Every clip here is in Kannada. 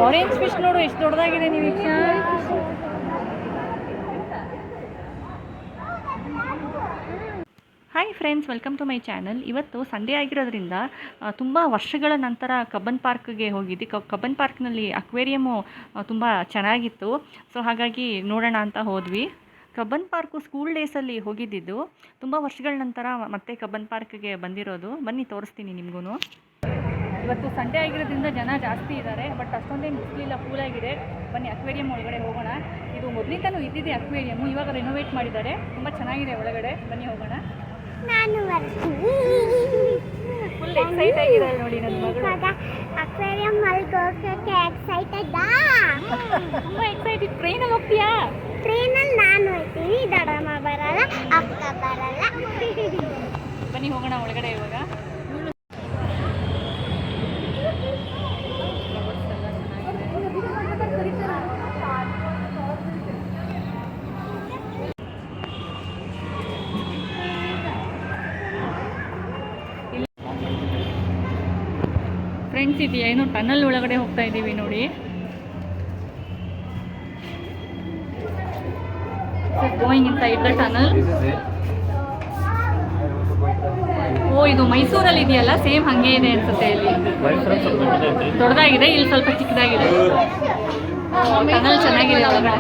ಆರೆಂಜ್ ಫಿಶ್ ನೋಡು ಎಷ್ಟು ದೊಡ್ಡದಾಗಿದೆ Niriksha. Hi friends, welcome to my channel. ಇವತ್ತು ಸಂಡೇ ಆಗಿರೋದ್ರಿಂದ ತುಂಬ ವರ್ಷಗಳ ನಂತರ ಕಬ್ಬನ್ ಪಾರ್ಕ್ಗೆ ಹೋಗಿದ್ದೆ. ಕಬ್ಬನ್ ಪಾರ್ಕ್ನಲ್ಲಿ ಅಕ್ವೇರಿಯಮ್ಮು ತುಂಬ ಚೆನ್ನಾಗಿತ್ತು. ಸೊ ಹಾಗಾಗಿ ನೋಡೋಣ ಅಂತ ಹೋದ್ವಿ. ಕಬ್ಬನ್ ಪಾರ್ಕು ಸ್ಕೂಲ್ ಡೇಸಲ್ಲಿ ಹೋಗಿದ್ದಿದ್ದು. ತುಂಬ ವರ್ಷಗಳ ನಂತರ ಮತ್ತೆ ಕಬ್ಬನ್ ಪಾರ್ಕ್ಗೆ ಬಂದಿರೋದು. ಬನ್ನಿ ತೋರಿಸ್ತೀನಿ ನಿಮಗೂ. ಇವತ್ತು ಸಂಡೇ ಆಗಿರೋದ್ರಿಂದ ಜನ ಜಾಸ್ತಿ ಇದ್ದಾರೆ, ಬಟ್ ಅಷ್ಟೊಂದೇನು ಬಿಸಿಲಿಲ್ಲ, ಕೂಲಾಗಿದೆ. ಬನ್ನಿ ಅಕ್ವೇರಿಯಂ ಒಳಗಡೆ ಹೋಗೋಣ. ಇದು ಮೊದಲಿಂದನೂ ಇದ್ದಿದೆ ಅಕ್ವೇರಿಯಮ್ಮು, ಇವಾಗ ರೆನೋವೇಟ್ ಮಾಡಿದ್ದಾರೆ. ತುಂಬ ಚೆನ್ನಾಗಿದೆ ಒಳಗಡೆ. ಬನ್ನಿ ಹೋಗೋಣ. ನಾನು ಫುಲ್ ಎಕ್ಸೈಟ್ ಆಗಿದ್ದಾರೆ ನೋಡಿ ನನ್ನ ಮಗಳು. ಅಕ್ವೇರಿಯಂ ಅಲ್ಲಿ ಹೋಗೋಕೆ ಎಕ್ಸೈಟೆಡ್. ತುಂಬ ಎಕ್ಸೈಟೆಡ್. ಟ್ರೈನಲ್ಲಿ ಹೋಗ್ತೀಯಾ? ಟ್ರೈನಲ್ಲಿ ನಾನು ಹೋಗ್ತೀನಿ, ದೊಡ್ಡಮ್ಮ ಬರಲ್ಲ, ಅಕ್ಕ ಬರಲ್ಲ. ಬನ್ನಿ ಹೋಗೋಣ ಒಳಗಡೆ ಇವಾಗ. ಫ್ರೆಂಡ್ಸ್, ಇದೆಯಾ ಏನೋ ಟನಲ್ ಒಳಗಡೆ ಹೋಗ್ತಾ ಇದ್ದೀವಿ ನೋಡಿ. Going inside the tunnel. ಓ, ಇದು ಮೈಸೂರಲ್ಲಿ ಇದೆಯಲ್ಲ, ಸೇಮ್ ಹಾಗೆ ಇದೆ ಅನ್ಸುತ್ತೆ. ಇಲ್ಲಿ ದೊಡ್ಡದಾಗಿದೆ, ಇಲ್ಲಿ ಸ್ವಲ್ಪ ಚಿಕ್ಕದಾಗಿದೆ. ಟನಲ್ ಚೆನ್ನಾಗಿದೆ ಒಳಗಡೆ.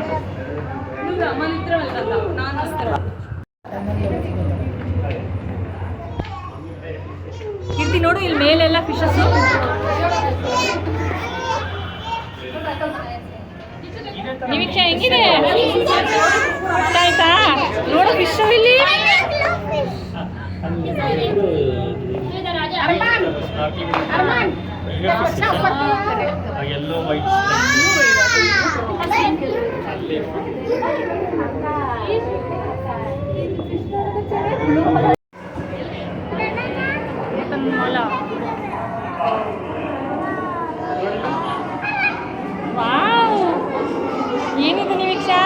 ಕೀರ್ತಿ ನೋಡು, ಇಲ್ಲಿ ಮೇಲೆಲ್ಲ ಫಿಶಸ್. ನಿರೀಕ್ಷೆ ಹೆಂಗಿದೆ? ಇಷ್ಟ ಆಯ್ತಾ? ನೋಡು ಫಿಶ್ ಇಲ್ಲಿ. ವಾವ್, ಏನಿದೆ ನಿರೀಕ್ಷಾ?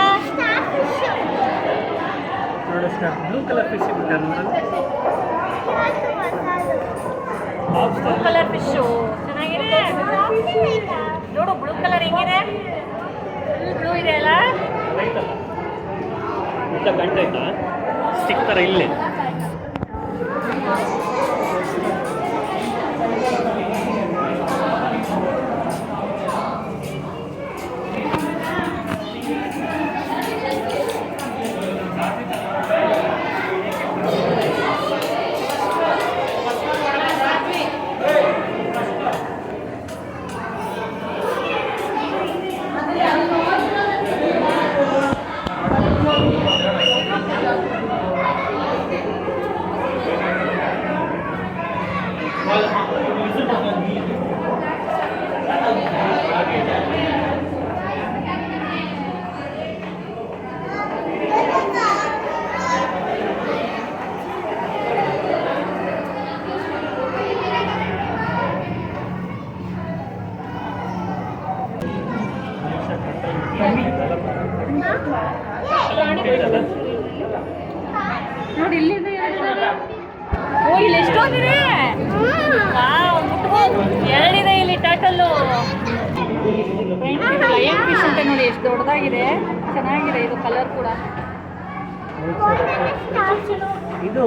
ಬ್ಲೂ ಕಲರ್ ಫಿಶ್ ಇದೆ. ಬ್ಲೂ ಕಲರ್ ಫಿಶು ಚೆನ್ನಾಗಿದೆ ನೋಡು. ಬ್ಲೂ ಕಲರ್ ಹೆಂಗಿದೆ? ಬ್ಲೂ ಇದೆ ಅಲ್ಲ? ಕಾಣ್ತಾ ಸ್ಟಿಕ್ ಥರ ಇಲ್ಲೇ. ನೋಡಿ ಇಲ್ಲಿದೆ. ಓ, ಇಲ್ಲಿ ಎಷ್ಟೊಂದಿದೆ. ಎರಡಿದೆ ಇಲ್ಲಿ ಟರ್ಟಲ್ಲು. ಲಯನ್ ಫಿಶ್ ಅಂತ ನೋಡಿ, ಎಷ್ಟು ದೊಡ್ಡದಾಗಿದೆ, ಚೆನ್ನಾಗಿದೆ. ಇದು ಕಲರ್ ಕೂಡ. ಇದು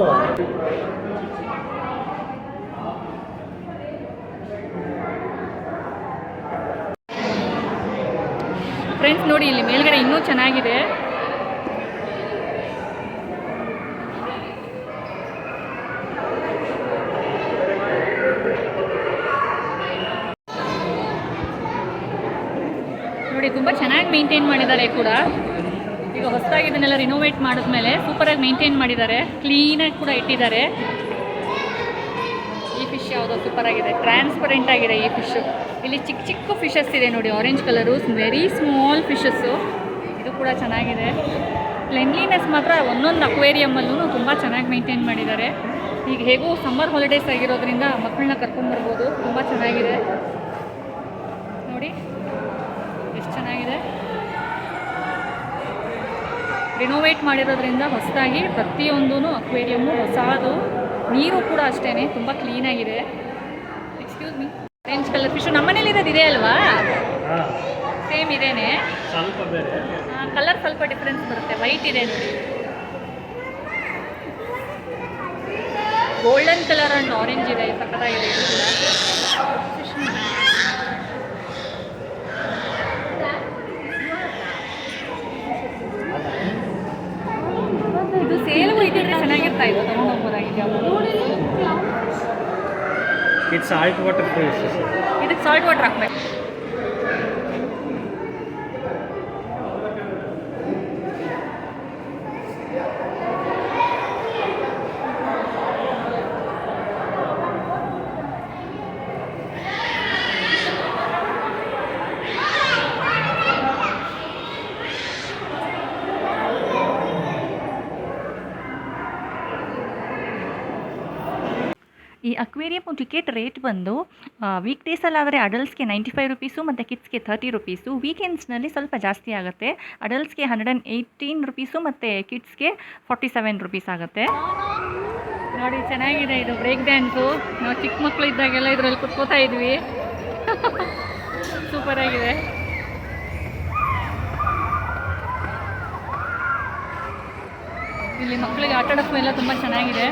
ಫ್ರೆಂಡ್ಸ್ ನೋಡಿ, ಇಲ್ಲಿ ಮೇಲ್ಗಡೆ ಇನ್ನೂ ಚೆನ್ನಾಗಿದೆ. ನೋಡಿ, ತುಂಬ ಚೆನ್ನಾಗಿ ಮೇಂಟೈನ್ ಮಾಡಿದ್ದಾರೆ ಕೂಡ. ಈಗ ಹೊಸದಾಗಿ ಇದನ್ನೆಲ್ಲ ರಿನೋವೇಟ್ ಮಾಡಿದ್ಮೇಲೆ ಸೂಪರಾಗಿ ಮೇಂಟೈನ್ ಮಾಡಿದ್ದಾರೆ, ಕ್ಲೀನಾಗಿ ಕೂಡ ಇಟ್ಟಿದ್ದಾರೆ. ಈ ಫಿಶ್ ಯಾವುದೋ ಸೂಪರ್ ಆಗಿದೆ, ಟ್ರಾನ್ಸ್ಪರೆಂಟ್ ಆಗಿದೆ ಈ ಫಿಶು. ಇಲ್ಲಿ ಚಿಕ್ಕ ಚಿಕ್ಕ ಫಿಶಸ್ ಇದೆ ನೋಡಿ, orange colour, very small fishes. ಇದು ಕೂಡ ಚೆನ್ನಾಗಿದೆ. ಕ್ಲೆನ್ಲಿನೆಸ್ ಮಾತ್ರ ಒಂದೊಂದು ಅಕ್ವೇರಿಯಮ್ಮಲ್ಲೂ ತುಂಬ ಚೆನ್ನಾಗಿ ಮೇಂಟೈನ್ ಮಾಡಿದ್ದಾರೆ. ಈಗ ಹೇಗೂ ಸಮ್ಮರ್ ಹಾಲಿಡೇಸ್ ಆಗಿರೋದ್ರಿಂದ ಮಕ್ಕಳನ್ನ ಕರ್ಕೊಂಡ್ಬರ್ಬೋದು. ತುಂಬ ಚೆನ್ನಾಗಿದೆ ನೋಡಿ, ಎಷ್ಟು ಚೆನ್ನಾಗಿದೆ. ರಿನೋವೇಟ್ ಮಾಡಿರೋದ್ರಿಂದ ಹೊಸದಾಗಿ ಪ್ರತಿಯೊಂದೂ ಅಕ್ವೇರಿಯಮ್ಮು ಹೊಸದು. ನೀರು ಕೂಡ ಅಷ್ಟೇ ತುಂಬ ಕ್ಲೀನಾಗಿದೆ. Excuse me, orange colour fish ನಮ್ಮನೇಲಿರೋದು ಇದೆ ಅಲ್ವಾ? ಹಾಂ, ಸೇಮ್ ಇದೇನೆ, ಸ್ವಲ್ಪ ಬೇರೆ. ಕಲರ್ ಸ್ವಲ್ಪ ಡಿಫ್ರೆನ್ಸ್ ಬರುತ್ತೆ. ವೈಟ್ ಇದೆ ನೋಡಿ, ಗೋಲ್ಡನ್ ಕಲರ್ ಆ್ಯಂಡ್ ಆರೆಂಜ್ ಇದೆ. ಸಕ್ಕತ್ತಾಗಿದೆ ಇದು ಕೂಡ. ಇದು ಸೇಲ್ಗೂ ಇದ್ದಿದ್ರೆ ಚೆನ್ನಾಗಿರ್ತಾ ಇತ್ತು, ತಗೊಂಡು ಹೋಗ್ಬೋದಾಗಿದೆ. ಇದು ಸಾಲ್ಟ್ ವಾಟರ್ ಫಿಶ್. ಇದಕ್ಕೆ ಸಾಲ್ಟ್ ವಾಟರ್ ಹಾಕ್ಬೇಕು. ಈ ಅಕ್ವೇರಿಯಂ ಟಿಕೆಟ್ ರೇಟ್ ಬಂದು ವೀಕ್ ಡೇಸಲ್ಲಾದರೆ ಅಡಲ್ಟ್ಸ್ಗೆ 95 ರುಪೀಸು ಮತ್ತು ಕಿಡ್ಸ್ಗೆ 30 ರುಪೀಸು. ವೀಕೆಂಡ್ಸ್ನಲ್ಲಿ ಸ್ವಲ್ಪ ಜಾಸ್ತಿ ಆಗುತ್ತೆ. ಅಡಲ್ಟ್ಸ್ಗೆ 118 ರುಪೀಸು ಮತ್ತು ಕಿಡ್ಸ್ಗೆ 47 ರುಪೀಸ್ ಆಗುತ್ತೆ. ನೋಡಿ ಚೆನ್ನಾಗಿದೆ ಇದು ಬ್ರೇಕ್ ಡ್ಯಾನ್ಸು. ನಾವು ಚಿಕ್ಕ ಮಕ್ಕಳು ಇದ್ದಾಗೆಲ್ಲ ಇದರಲ್ಲಿ ಕುತ್ಕೋತಾ ಇದ್ವಿ. ಸೂಪರಾಗಿದೆ. ಇಲ್ಲಿ ಮಕ್ಕಳಿಗೆ ಆಟ ಆಡೋಕ್ಕೂ ಎಲ್ಲ ತುಂಬ ಚೆನ್ನಾಗಿದೆ.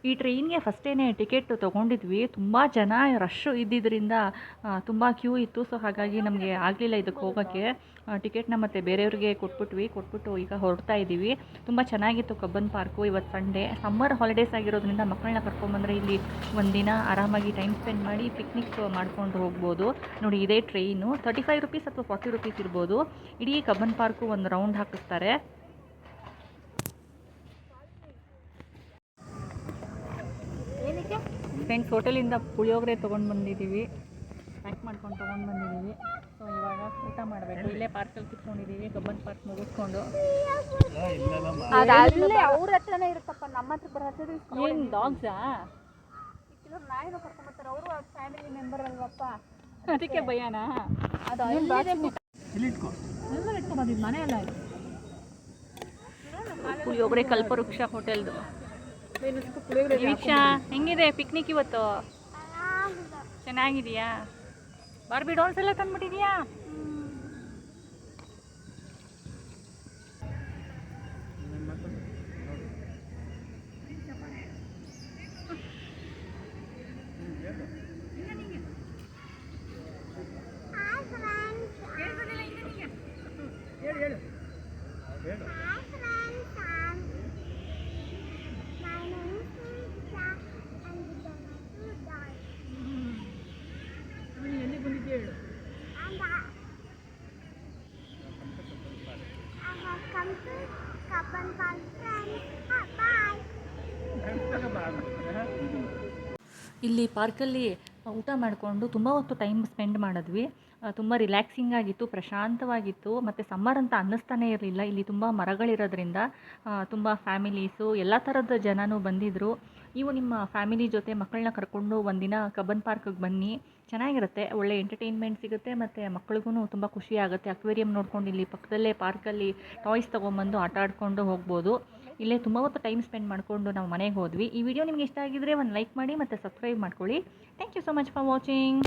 ಈ ಟ್ರೈನ್ಗೆ ಫಸ್ಟೇ ಟಿಕೆಟ್ ತೊಗೊಂಡಿದ್ವಿ. ತುಂಬ ಜನ ರಶ್ಶು ಇದ್ದಿದ್ದರಿಂದ ತುಂಬ ಕ್ಯೂ ಇತ್ತು. ಸೊ ಹಾಗಾಗಿ ನಮಗೆ ಆಗಲಿಲ್ಲ ಇದಕ್ಕೆ ಹೋಗೋಕ್ಕೆ. ಟಿಕೆಟ್ನ ಮತ್ತು ಬೇರೆಯವ್ರಿಗೆ ಕೊಟ್ಬಿಟ್ಟು ಈಗ ಹೊರಡ್ತಾ ಇದ್ದೀವಿ. ತುಂಬ ಚೆನ್ನಾಗಿತ್ತು ಕಬ್ಬನ್ ಪಾರ್ಕು. ಇವತ್ತು ಸಂಡೇ, ಸಮ್ಮರ್ ಹಾಲಿಡೇಸ್ ಆಗಿರೋದ್ರಿಂದ ಮಕ್ಕಳನ್ನ ಕರ್ಕೊಂಬಂದರೆ ಇಲ್ಲಿ ಒಂದಿನ ಆರಾಮಾಗಿ ಟೈಮ್ ಸ್ಪೆಂಡ್ ಮಾಡಿ ಪಿಕ್ನಿಕ್ ಮಾಡ್ಕೊಂಡು ಹೋಗ್ಬೋದು. ನೋಡಿ ಇದೇ ಟ್ರೈನು 35 ರುಪೀಸ್ ಅಥವಾ 40 ರುಪೀಸ್ ಇರ್ಬೋದು. ಇಡೀ ಕಬ್ಬನ್ ಪಾರ್ಕು ಒಂದು ರೌಂಡ್ ಹಾಕಿಸ್ತಾರೆ. ಫ್ರೆಂಡ್ಸ್, ಹೋಟೆಲಿಂದ ಪುಳಿಯೋಗರೆ ತೊಗೊಂಡು ಬಂದಿದ್ದೀವಿ, ಪ್ಯಾಕ್ ಮಾಡ್ಕೊಂಡು ತೊಗೊಂಡು ಬಂದಿದ್ದೀವಿ. ಸೊ ಇವಾಗ ಊಟ ಮಾಡಬೇಕು. ಇಲ್ಲೇ ಪಾರ್ಕಲ್ಲಿ ಕುತ್ಕೊಂಡಿದ್ದೀವಿ, ಕಬ್ಬನ್ ಪಾರ್ಕ್ ಮುಗಿಸ್ಕೊಂಡು. ಅದಲ್ಲೇ ಅವ್ರ ಹತ್ರನೇ ಇರುತ್ತಪ್ಪ, ನಮ್ಮ ಹತ್ರ ಬರೋದು ಏನು ಡಾಗ್ಸಾ? ನಾಯಿನ ಕರ್ಕೊಂಡ್ಬರ್ತಾರೆ. ಅವರು ಫ್ಯಾಮಿಲಿ ಮೆಂಬರ್ ಅಲ್ವಪ್ಪ, ಅದಕ್ಕೆ ಭಯನಾ? ಅದು ಇಲ್ಲಿ ಮನೆ ಅಲ್ಲ ಇದು. ಪುಳಿಯೋಗರೆ ಕಲ್ಪವೃಕ್ಷ ಹೋಟೆಲ್ದು. ವೀಕ್ಷಾ, ಹೆಂಗಿದೆ ಪಿಕ್ನಿಕ್ ಇವತ್ತು? ಚೆನ್ನಾಗಿದೆಯಾ? ಬಾರ್ಬಿ ಡಾಲ್ಸ್ ಎಲ್ಲ ತಂದ್ಬಿಟ್ಟಿದ್ಯಾ? ಇಲ್ಲಿ ಪಾರ್ಕಲ್ಲಿ ಊಟ ಮಾಡಿಕೊಂಡು ತುಂಬ ಹೊತ್ತು ಟೈಮ್ ಸ್ಪೆಂಡ್ ಮಾಡಿದ್ವಿ. ತುಂಬ ರಿಲ್ಯಾಕ್ಸಿಂಗ್ ಆಗಿತ್ತು, ಪ್ರಶಾಂತವಾಗಿತ್ತು. ಮತ್ತು ಸಮ್ಮರ್ ಅಂತ ಅನ್ನಿಸ್ತಾನೇ ಇರಲಿಲ್ಲ. ಇಲ್ಲಿ ತುಂಬ ಮರಗಳಿರೋದ್ರಿಂದ ತುಂಬ ಫ್ಯಾಮಿಲೀಸು ಎಲ್ಲ ಥರದ ಜನನೂ ಬಂದಿದ್ದರು. ನೀವು ನಿಮ್ಮ ಫ್ಯಾಮಿಲಿ ಜೊತೆ ಮಕ್ಕಳನ್ನ ಕರ್ಕೊಂಡು ಒಂದಿನ ಕಬ್ಬನ್ ಪಾರ್ಕಿಗೆ ಬನ್ನಿ, ಚೆನ್ನಾಗಿರುತ್ತೆ. ಒಳ್ಳೆ ಎಂಟರ್ಟೈನ್ಮೆಂಟ್ ಸಿಗುತ್ತೆ ಮತ್ತು ಮಕ್ಳಿಗೂ ತುಂಬ ಖುಷಿ ಆಗುತ್ತೆ. ಅಕ್ವೇರಿಯಂ ನೋಡ್ಕೊಂಡು ಇಲ್ಲಿ ಪಕ್ಕದಲ್ಲೇ ಪಾರ್ಕಲ್ಲಿ ಟಾಯ್ಸ್ ತೊಗೊಂಬಂದು ಆಟ ಆಡಿಕೊಂಡು ಹೋಗ್ಬೋದು. ಇಲ್ಲೇ ತುಂಬ ಹೊತ್ತು ಟೈಮ್ ಸ್ಪೆಂಡ್ ಮಾಡಿಕೊಂಡು ನಾವು ಮನೆಗೆ ಹೋದ್ವಿ. ಈ ವಿಡಿಯೋ ನಿಮಗೆ ಇಷ್ಟ ಆಗಿದ್ದರೆ ಒಂದು ಲೈಕ್ ಮಾಡಿ ಮತ್ತು ಸಬ್ಸ್ಕ್ರೈಬ್ ಮಾಡ್ಕೊಳ್ಳಿ. Thank you so much for watching.